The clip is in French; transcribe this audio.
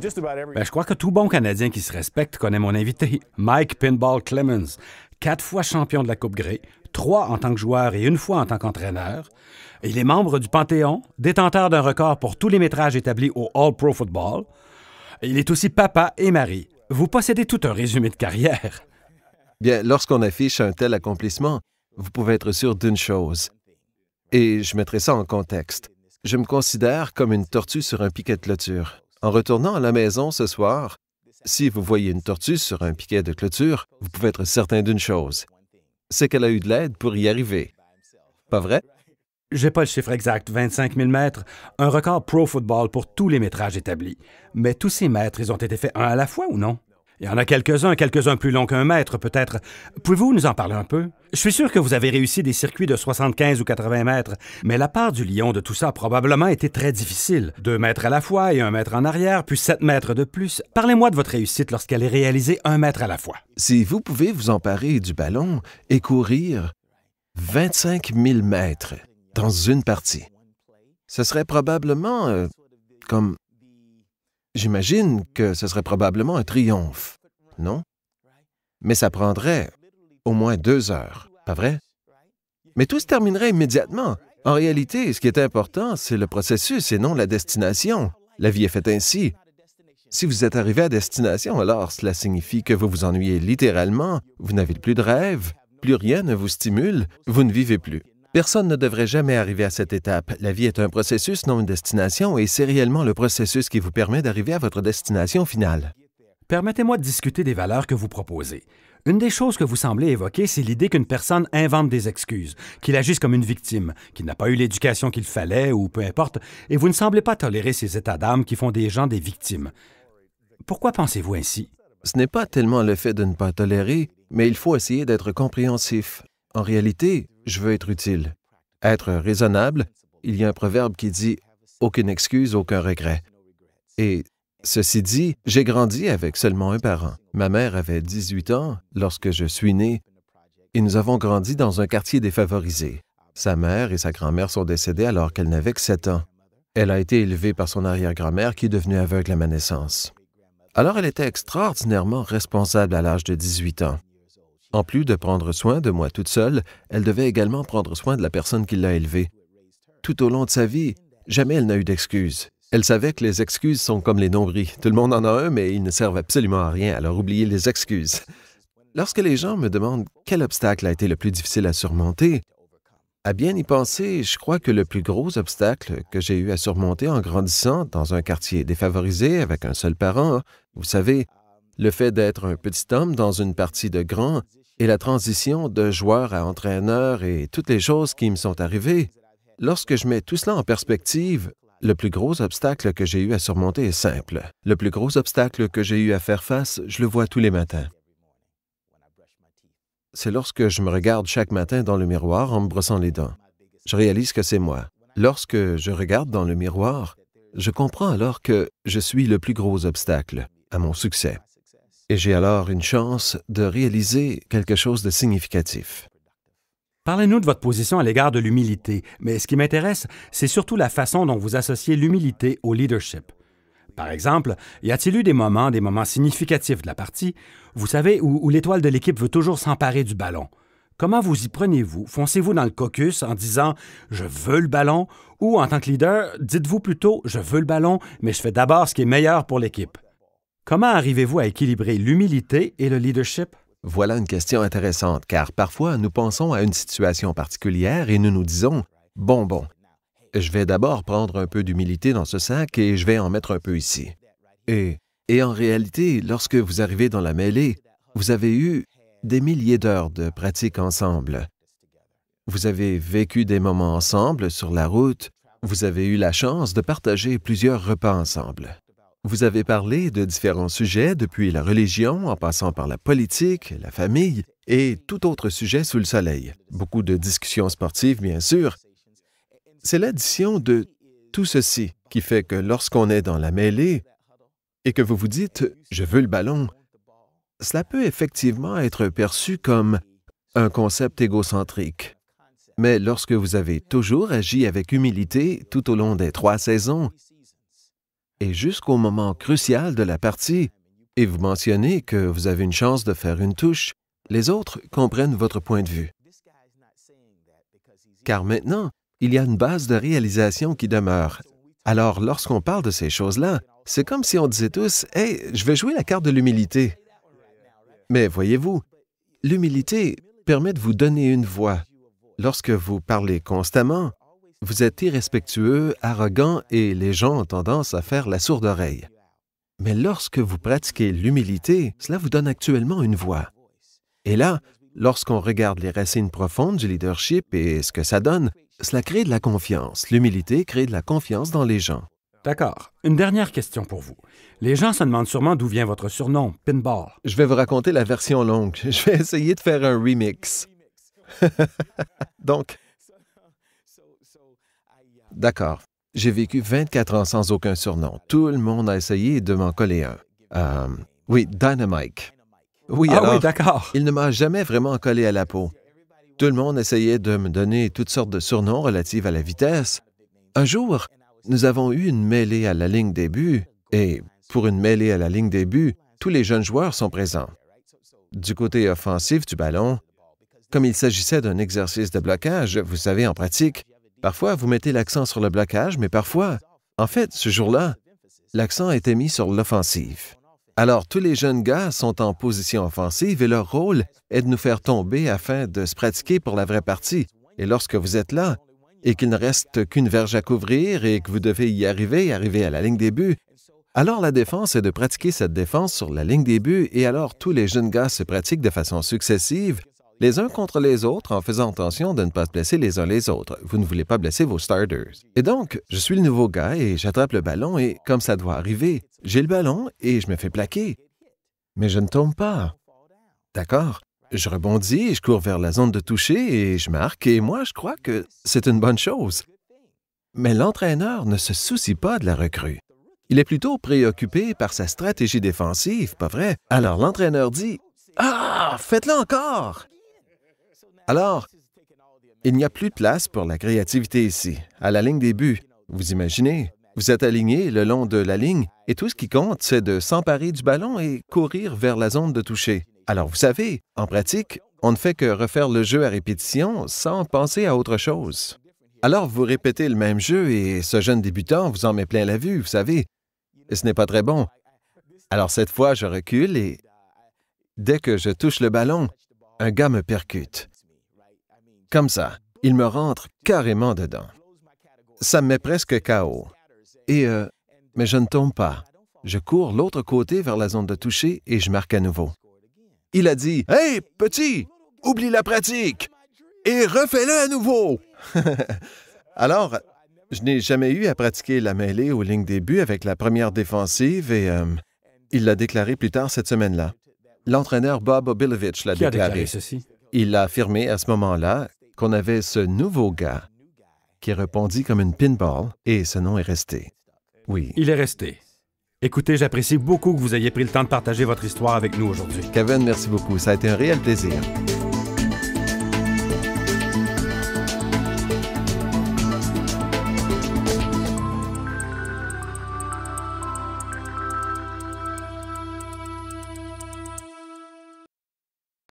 Je crois que tout bon Canadien qui se respecte connaît mon invité, Mike Pinball Clemens, 4 fois champion de la Coupe Grey, 3 en tant que joueur et 1 fois en tant qu'entraîneur. Il est membre du Panthéon, détenteur d'un record pour tous les métrages établis au All-Pro Football. Il est aussi papa et mari. Vous possédez tout un résumé de carrière. Bien, lorsqu'on affiche un tel accomplissement, vous pouvez être sûr d'une chose. Et je mettrai ça en contexte. Je me considère comme une tortue sur un piquet de clôture. En retournant à la maison ce soir, si vous voyez une tortue sur un piquet de clôture, vous pouvez être certain d'une chose. C'est qu'elle a eu de l'aide pour y arriver. Pas vrai? J'ai pas le chiffre exact, 25 000 mètres, un record pro football pour tous les métrages établis. Mais tous ces mètres, ils ont été faits un à la fois ou non? Il y en a quelques-uns plus longs qu'un mètre peut-être. Pouvez-vous nous en parler un peu? Je suis sûr que vous avez réussi des circuits de 75 ou 80 mètres, mais la part du lion de tout ça a probablement été très difficile. 2 mètres à la fois et 1 mètre en arrière, puis 7 mètres de plus. Parlez-moi de votre réussite lorsqu'elle est réalisée 1 mètre à la fois. Si vous pouvez vous emparer du ballon et courir 25 000 mètres dans une partie, ce serait probablement comme... J'imagine que ce serait probablement un triomphe, non? Mais ça prendrait au moins 2 heures, pas vrai? Mais tout se terminerait immédiatement. En réalité, ce qui est important, c'est le processus et non la destination. La vie est faite ainsi. Si vous êtes arrivé à destination, alors cela signifie que vous vous ennuyez littéralement, vous n'avez plus de rêve, plus rien ne vous stimule, vous ne vivez plus. Personne ne devrait jamais arriver à cette étape. La vie est un processus, non une destination, et c'est réellement le processus qui vous permet d'arriver à votre destination finale. Permettez-moi de discuter des valeurs que vous proposez. Une des choses que vous semblez évoquer, c'est l'idée qu'une personne invente des excuses, qu'il agisse comme une victime, qu'il n'a pas eu l'éducation qu'il fallait ou peu importe, et vous ne semblez pas tolérer ces états d'âme qui font des gens des victimes. Pourquoi pensez-vous ainsi? Ce n'est pas tellement le fait de ne pas tolérer, mais il faut essayer d'être compréhensif. En réalité, je veux être utile. Être raisonnable, il y a un proverbe qui dit « aucune excuse, aucun regret ». Et ceci dit, j'ai grandi avec seulement un parent. Ma mère avait 18 ans lorsque je suis né et nous avons grandi dans un quartier défavorisé. Sa mère et sa grand-mère sont décédées alors qu'elle n'avait que 7 ans. Elle a été élevée par son arrière-grand-mère qui est devenue aveugle à ma naissance. Alors elle était extraordinairement responsable à l'âge de 18 ans. En plus de prendre soin de moi toute seule, elle devait également prendre soin de la personne qui l'a élevée. Tout au long de sa vie, jamais elle n'a eu d'excuses. Elle savait que les excuses sont comme les nombris. Tout le monde en a un, mais ils ne servent absolument à rien, alors oubliez les excuses. Lorsque les gens me demandent quel obstacle a été le plus difficile à surmonter, à bien y penser, je crois que le plus gros obstacle que j'ai eu à surmonter en grandissant dans un quartier défavorisé avec un seul parent, vous savez, le fait d'être un petit homme dans une partie de grand et la transition de joueur à entraîneur et toutes les choses qui me sont arrivées, lorsque je mets tout cela en perspective, le plus gros obstacle que j'ai eu à surmonter est simple. Le plus gros obstacle que j'ai eu à faire face, je le vois tous les matins. C'est lorsque je me regarde chaque matin dans le miroir en me brossant les dents. Je réalise que c'est moi. Lorsque je regarde dans le miroir, je comprends alors que je suis le plus gros obstacle à mon succès. Et j'ai alors une chance de réaliser quelque chose de significatif. Parlez-nous de votre position à l'égard de l'humilité, mais ce qui m'intéresse, c'est surtout la façon dont vous associez l'humilité au leadership. Par exemple, y a-t-il eu des moments significatifs de la partie, vous savez, où l'étoile de l'équipe veut toujours s'emparer du ballon? Comment vous y prenez-vous? Foncez-vous dans le caucus en disant « je veux le ballon » ou en tant que leader, dites-vous plutôt « je veux le ballon, mais je fais d'abord ce qui est meilleur pour l'équipe ». Comment arrivez-vous à équilibrer l'humilité et le leadership? Voilà une question intéressante, car parfois nous pensons à une situation particulière et nous nous disons « bon, je vais d'abord prendre un peu d'humilité dans ce sac et je vais en mettre un peu ici. » Et en réalité, lorsque vous arrivez dans la mêlée, vous avez eu des milliers d'heures de pratique ensemble. Vous avez vécu des moments ensemble sur la route, vous avez eu la chance de partager plusieurs repas ensemble. Vous avez parlé de différents sujets, depuis la religion, en passant par la politique, la famille et tout autre sujet sous le soleil. Beaucoup de discussions sportives, bien sûr. C'est l'addition de tout ceci qui fait que lorsqu'on est dans la mêlée et que vous vous dites « je veux le ballon », cela peut effectivement être perçu comme un concept égocentrique. Mais lorsque vous avez toujours agi avec humilité tout au long des 3 saisons, et jusqu'au moment crucial de la partie, et vous mentionnez que vous avez une chance de faire une touche, les autres comprennent votre point de vue. Car maintenant, il y a une base de réalisation qui demeure. Alors, lorsqu'on parle de ces choses-là, c'est comme si on disait tous « Hey, je vais jouer la carte de l'humilité. » Mais voyez-vous, l'humilité permet de vous donner une voix. Lorsque vous parlez constamment, vous êtes irrespectueux, arrogant et les gens ont tendance à faire la sourde oreille. Mais lorsque vous pratiquez l'humilité, cela vous donne actuellement une voix. Et là, lorsqu'on regarde les racines profondes du leadership et ce que ça donne, cela crée de la confiance. L'humilité crée de la confiance dans les gens. D'accord. Une dernière question pour vous. Les gens se demandent sûrement d'où vient votre surnom, Pinball. Je vais vous raconter la version longue. Je vais essayer de faire un remix. Donc, d'accord. J'ai vécu 24 ans sans aucun surnom. Tout le monde a essayé de m'en coller un. Oui, Dynamite. Oui, alors, oui, d'accord. il ne m'a jamais vraiment collé à la peau. Tout le monde essayait de me donner toutes sortes de surnoms relatifs à la vitesse. Un jour, nous avons eu une mêlée à la ligne des buts, et pour une mêlée à la ligne des buts, tous les jeunes joueurs sont présents. Du côté offensif du ballon, comme il s'agissait d'un exercice de blocage, vous savez, en pratique, parfois vous mettez l'accent sur le blocage, mais parfois, en fait, ce jour-là, l'accent était mis sur l'offensive. Alors, tous les jeunes gars sont en position offensive et leur rôle est de nous faire tomber afin de se pratiquer pour la vraie partie. Et lorsque vous êtes là, et qu'il ne reste qu'une verge à couvrir et que vous devez y arriver à la ligne des buts, alors la défense est de pratiquer cette défense sur la ligne des buts et alors tous les jeunes gars se pratiquent de façon successive, les uns contre les autres en faisant attention de ne pas se blesser les uns les autres. Vous ne voulez pas blesser vos starters. Et donc, je suis le nouveau gars et j'attrape le ballon et, comme ça doit arriver, j'ai le ballon et je me fais plaquer. Mais je ne tombe pas. D'accord? Je rebondis, je cours vers la zone de toucher et je marque et moi, je crois que c'est une bonne chose. Mais l'entraîneur ne se soucie pas de la recrue. Il est plutôt préoccupé par sa stratégie défensive, pas vrai? Alors l'entraîneur dit « Ah, faites-le encore! » Alors, il n'y a plus de place pour la créativité ici, à la ligne des buts. Vous imaginez, vous êtes aligné le long de la ligne et tout ce qui compte, c'est de s'emparer du ballon et courir vers la zone de toucher. Alors, vous savez, en pratique, on ne fait que refaire le jeu à répétition sans penser à autre chose. Alors, vous répétez le même jeu et ce jeune débutant vous en met plein la vue, vous savez. Et ce n'est pas très bon. Alors, cette fois, je recule et dès que je touche le ballon, un gars me percute. Comme ça, il me rentre carrément dedans. Ça me met presque KO. Mais je ne tombe pas. Je cours l'autre côté vers la zone de toucher et je marque à nouveau. Il a dit « Hey, petit, oublie la pratique et refais-le à nouveau! » Alors, je n'ai jamais eu à pratiquer la mêlée aux lignes des buts avec la première défensive et il l'a déclaré plus tard cette semaine-là. L'entraîneur Bob Obilovich l'a Qui a déclaré. déclaré ceci? Il a affirmé à ce moment-là qu'on avait ce nouveau gars qui répondit comme une pinball et ce nom est resté. Oui. Il est resté. Écoutez, j'apprécie beaucoup que vous ayez pris le temps de partager votre histoire avec nous aujourd'hui. Kevin, merci beaucoup. Ça a été un réel plaisir.